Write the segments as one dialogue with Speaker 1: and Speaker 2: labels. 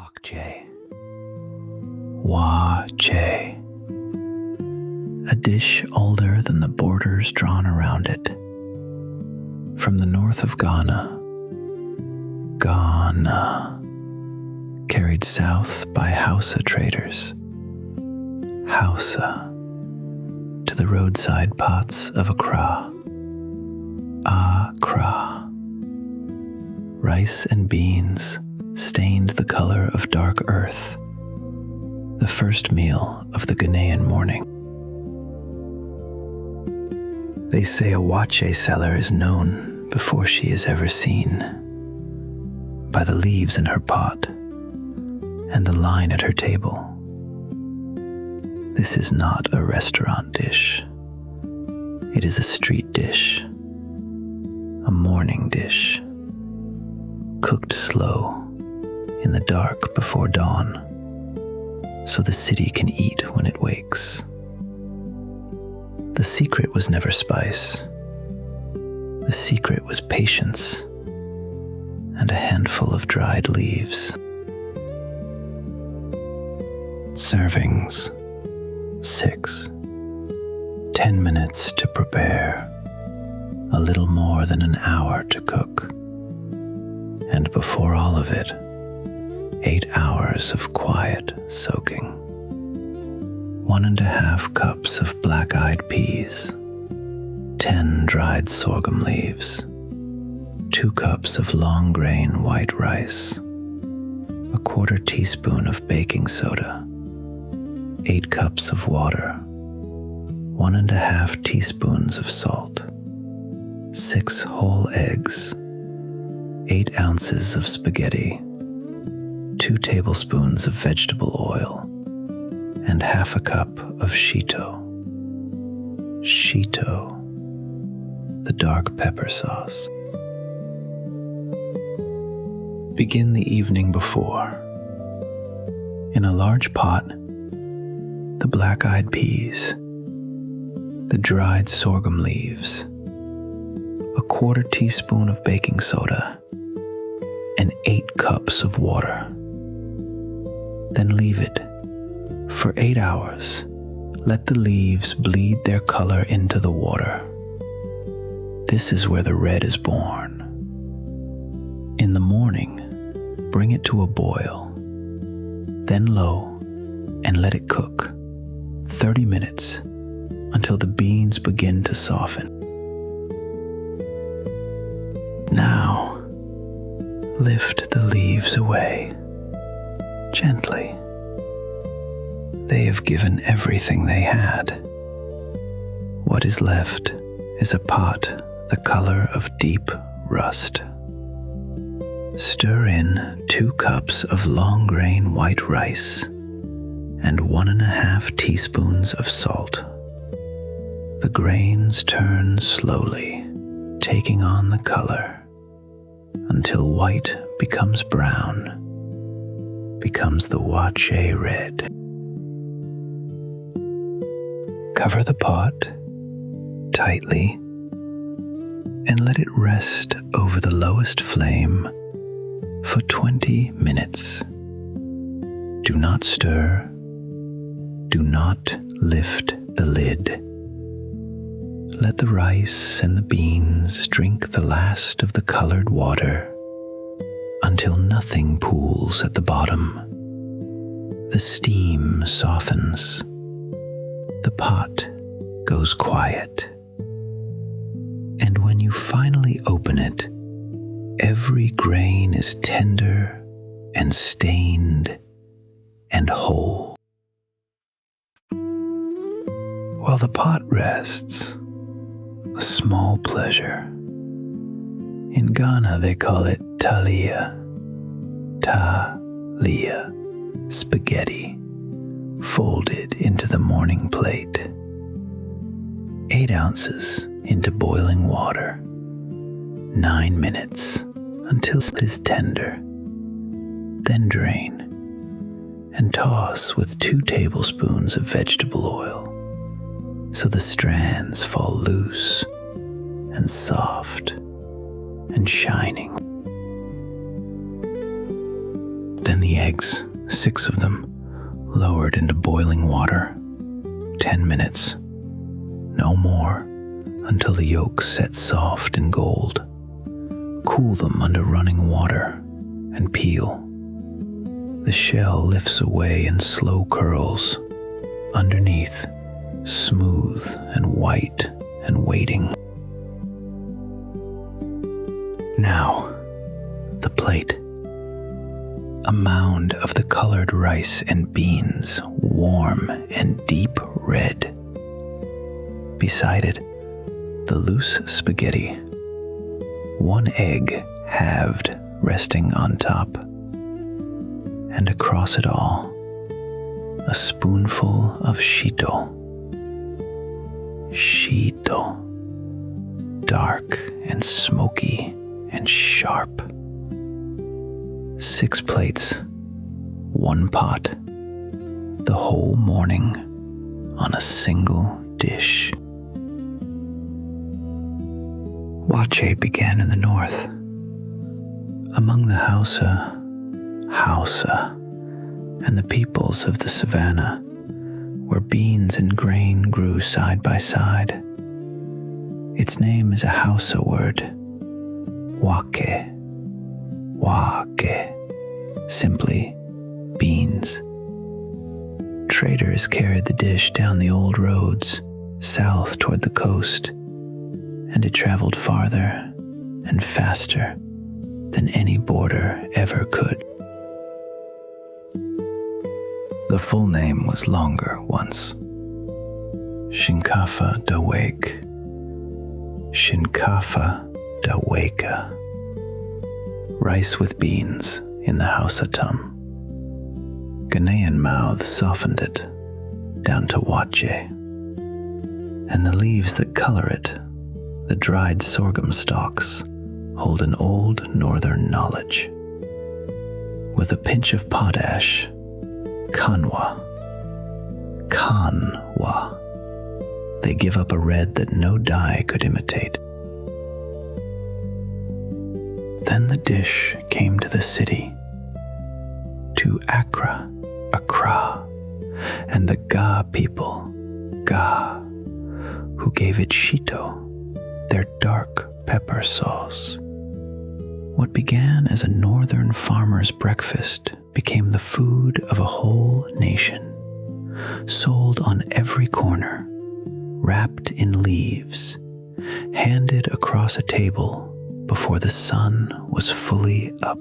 Speaker 1: Waakye. WAH-chay. A dish older than the borders drawn around it. From the north of Ghana, carried south by Hausa traders, Hausa, to the roadside pots of Accra. Rice and beans stained the color of dark earth, the first meal of the Ghanaian morning. They say a Waakye seller is known before she is ever seen, by the leaves in her pot and the line at her table. This is not a restaurant dish. It is a street dish, a morning dish, cooked slow in the dark before dawn, so the city can eat when it wakes. The secret was never spice. The secret was patience and a handful of dried leaves. Servings, 6. 10 minutes to prepare, a little more than an hour to cook, and before all of it, 8 hours of quiet soaking. 1½ cups of black-eyed peas, 10 dried sorghum leaves, 2 cups of long-grain white rice, 1/4 teaspoon of baking soda, 8 cups of water, 1½ teaspoons of salt, 6 whole eggs, 8 ounces of spaghetti, 2 tablespoons of vegetable oil, and ½ a cup of shito. Shito, the dark pepper sauce. Begin the evening before. In a large pot, the black-eyed peas, the dried sorghum leaves, 1/4 teaspoon of baking soda, and 8 cups of water. Then leave it for 8 hours. Let the leaves bleed their color into the water. This is where the red is born. In the morning, bring it to a boil, then low, and let it cook 30 minutes until the beans begin to soften. Now, lift the leaves away, gently. They have given everything they had. What is left is a pot the color of deep rust. Stir in 2 cups of long-grain white rice and 1½ teaspoons of salt. The grains turn slowly, taking on the color, until white becomes brown, becomes the WAH-chay red. Cover the pot tightly and let it rest over the lowest flame for 20 minutes. Do not stir. Do not lift the lid. Let the rice and the beans drink the last of the colored water until nothing pools at the bottom. The steam softens. The pot goes quiet. And when you finally open it, every grain is tender and stained and whole. While the pot rests, a small pleasure. In Ghana, they call it talia, spaghetti, folded into the morning plate. 8 ounces into boiling water, 9 minutes until it is tender. Then drain and toss with 2 tablespoons of vegetable oil so the strands fall loose and soft and shining. Then the eggs, 6 of them, lowered into boiling water. 10 minutes, no more, until the yolks set soft and gold. Cool them under running water and peel. The shell lifts away in slow curls. Underneath, smooth and white and waiting. Now, the plate. A mound of the colored rice and beans, warm and deep red. Beside it, the loose spaghetti. 1 egg halved resting on top. And across it all, a spoonful of shito. Shito. Dark and smoky and sharp. 6 plates, 1 pot, the whole morning on a single dish. WAH-chay began in the north, among the Hausa, and the peoples of the savannah, where beans and grain grew side by side. Its name is a Hausa word, Waakye. Waakye, simply beans. Traders carried the dish down the old roads, south toward the coast, and it traveled farther and faster than any border ever could. The full name was longer once. Shinkafa da Wake. Shinkafa da Wake. Rice with beans in the Hausa tongue. Ghanaian mouths softened it down to WAH-chay. And the leaves that color it, the dried sorghum stalks, hold an old northern knowledge. With a pinch of potash, kanwa, they give up a red that no dye could imitate. Then the dish came to the city, to Accra, and the Ga people, who gave it shito, their dark pepper sauce. What began as a northern farmer's breakfast became the food of a whole nation, sold on every corner, wrapped in leaves, handed across a table before the sun was fully up.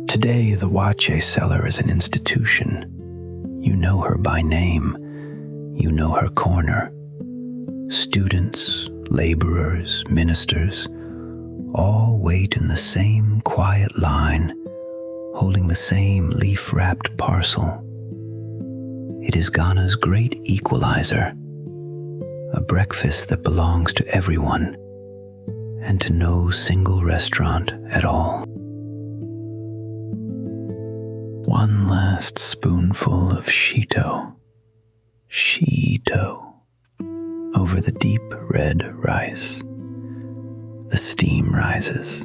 Speaker 1: Today, the WAH-chay seller is an institution. You know her by name. You know her corner. Students, laborers, ministers, all wait in the same quiet line, holding the same leaf-wrapped parcel. It is Ghana's great equalizer, a breakfast that belongs to everyone and to no single restaurant at all. One last spoonful of shito, over the deep red rice. The steam rises,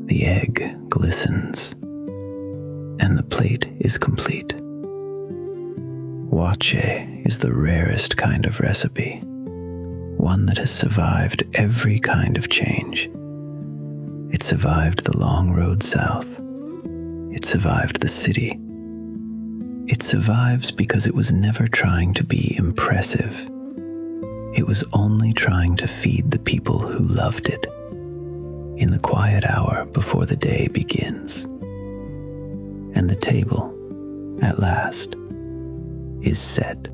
Speaker 1: the egg glistens, and the plate is complete. WAH-chay is the rarest kind of recipe, one that has survived every kind of change. It survived the long road south. It survived the city. It survives because it was never trying to be impressive. It was only trying to feed the people who loved it in the quiet hour before the day begins. And the table, at last, is set.